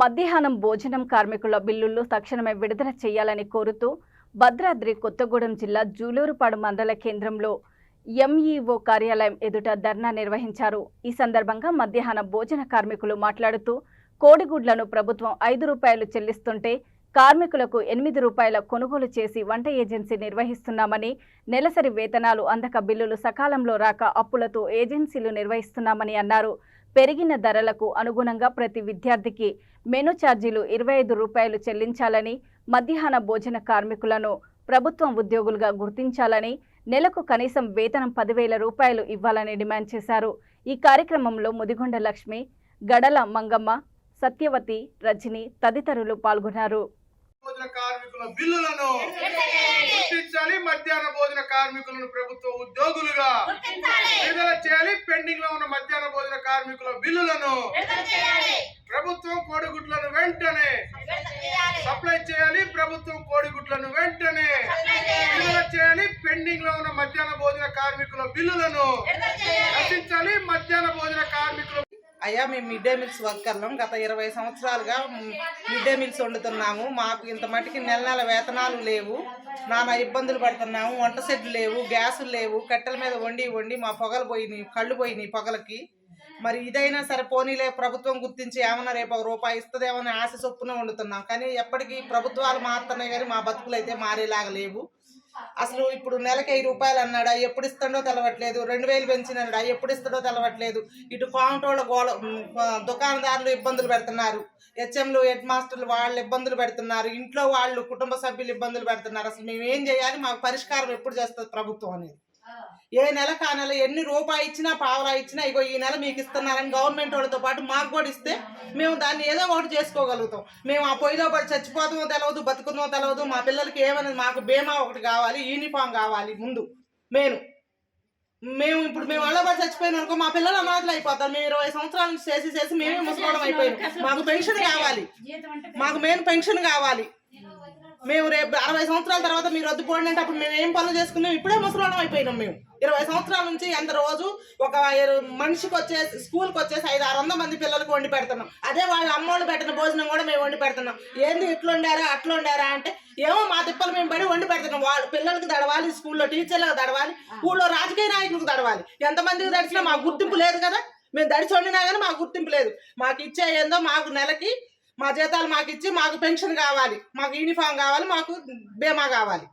మధ్యాహ్నం భోజనం కార్మికుల బిల్లులు తక్షణమే విడుదల చేయాలని కోరుతూ భద్రాద్రి కొత్తగూడెం జిల్లా జూలూరుపాడు మండల కేంద్రంలో ఎంఈఓ కార్యాలయం ఎదుట ధర్నా నిర్వహించారు. ఈ సందర్భంగా మధ్యాహ్న భోజన కార్మికులు మాట్లాడుతూ కోడిగుడ్లను ప్రభుత్వం 5 రూపాయలు చెల్లిస్తుంటే కార్మికులకు 8 రూపాయల కొనుగోలు చేసి వంట ఏజెన్సీ నిర్వహిస్తున్నామని, నెలసరి వేతనాలు అందక బిల్లులు సకాలంలో రాక అప్పులతో ఏజెన్సీలు నిర్వహిస్తున్నామని అన్నారు. పెరిగిన ధరలకు అనుగుణంగా ప్రతి విద్యార్థికి మెను ఛార్జీలు 25 రూపాయలు చెల్లించాలని, మధ్యాహ్న భోజన కార్మికులను ప్రభుత్వం ఉద్యోగులుగా గుర్తించాలని, నెలకు కనీసం వేతనం 10,000 రూపాయలు ఇవ్వాలని డిమాండ్ చేశారు. ఈ కార్యక్రమంలో ముదిగొండ లక్ష్మి, గడల మంగమ్మ, సత్యవతి, రజని తదితరులు పాల్గొన్నారు. కార్మికుల బిల్లులను గుర్తించాలి. మధ్యాహ్న భోజన కార్మికులను ప్రభుత్వ ఉద్యోగులుగా విడుదల చేయాలి. పెండింగ్ లో ఉన్న మధ్యాహ్న భోజన కార్మికుల బిల్లులను ప్రభుత్వం కోడిగుడ్లను వెంటనే సప్లై చేయాలి. ప్రభుత్వం కోడిగుడ్లను వెంటనే విడుదల చేయాలి. పెండింగ్ లో ఉన్న మధ్యాహ్న భోజన కార్మికుల బిల్లులను రక్షించాలి. మధ్యాహ్న భోజన కార్మికుల అయ్యా, మేము మిడ్ డే మీల్స్ వర్కర్లం. గత 20 సంవత్సరాలుగా మిడ్ డే మీల్స్ వండుతున్నాము. మాకు ఇంత మట్టికి నెల వేతనాలు లేవు. నానా ఇబ్బందులు పడుతున్నాము. వంట సెట్లు లేవు, గ్యాసులు లేవు. కట్టెల మీద వండి మా పొగలు పోయినాయి, కళ్ళు పోయినాయి పొగలకి. మరి ఇదైనా సరే పోనీలే, ప్రభుత్వం గుర్తించి ఏమన్నా రేపు 1 రూపాయి ఇస్తుందేమని ఆశ చొప్పున వండుతున్నాం. కానీ ఎప్పటికీ ప్రభుత్వాలు మారుతున్నాయి కానీ మా బతుకులు అయితే మారేలాగా లేవు. అసలు ఇప్పుడు నెలకి 5 రూపాయలు అన్నాడా, ఎప్పుడు ఇస్తాడో తెలవట్లేదు. 2000 పెంచినాడా, ఎప్పుడు ఇస్తాడో తెలవట్లేదు. ఇటు కాంటోళ్ళ దుకాణదారులు ఇబ్బందులు పెడుతున్నారు. హెచ్ఎంలు, హెడ్ మాస్టర్లు వాళ్ళు ఇబ్బందులు పెడుతున్నారు. ఇంట్లో వాళ్ళు, కుటుంబ సభ్యులు ఇబ్బందులు పెడుతున్నారు. అసలు మేము ఏం చేయాలి? మాకు పరిష్కారం ఎప్పుడు చేస్తుంది ప్రభుత్వం అనేది? ఏ నెల కా నెల ఎన్ని రూపాయి ఇచ్చినా, పావలా ఇచ్చినా, ఇగో ఈ నెల మీకు ఇస్తున్నారని గవర్నమెంట్ వాళ్ళతో పాటు మాకు కూడా ఇస్తే మేము దాన్ని ఏదో ఒకటి చేసుకోగలుగుతాం. మేము ఆ పొయ్యిలో పడి చచ్చిపోతామో తెలవదు, బతుకుతుందో తెలవదు. మా పిల్లలకి ఏమనేది, మాకు బీమా ఒకటి కావాలి, యూనిఫామ్ కావాలి. ముందు మేము ఇప్పుడు మేము అల్లబడి చచ్చిపోయిన అనుకో మా పిల్లలు అనాథలు అయిపోతారు. మేము 20 సంవత్సరాల నుంచి చేసి మేమే ముసలోడం అయిపోయాం. మాకు పెన్షన్ కావాలి, మాకు మెయిన్ పెన్షన్ కావాలి. మేము రేపు 60 సంవత్సరాల తర్వాత మీరు వద్దు పోండి అంటే అప్పుడు మేము ఏం పనులు చేసుకున్నాం? ఇప్పుడే ముసలోడం అయిపోయినాం. మేము 20 సంవత్సరాల నుంచి ఎంత రోజు ఒక మనిషికి వచ్చేసి స్కూల్కి వచ్చేసి 500-600 మంది పిల్లలకు వండి పెడుతున్నాం. అదే వాళ్ళ అమ్మోళ్ళు పెట్టిన భోజనం కూడా మేము వండి పెడుతున్నాం. ఏంది ఇట్లా వండారా అట్లా వండారా అంటే ఏమో మా తిప్పలు మేము పడి వండి పెడుతున్నాం. వాళ్ళ పిల్లలకి దడవాలి, స్కూల్లో టీచర్లకు దడవాలి, ఊళ్ళో రాజకీయ నాయకులకు దడవాలి. ఎంతమందికి దడిచినా మాకు గుర్తింపు లేదు కదా. మేము దడిచి వండినా కానీ మాకు గుర్తింపు లేదు. మాకు ఇచ్చే ఏందో, మాకు నెలకి మా జీతాలు మాకు ఇచ్చి మాకు పెన్షన్ కావాలి, మాకు యూనిఫామ్ కావాలి, మాకు బీమా కావాలి.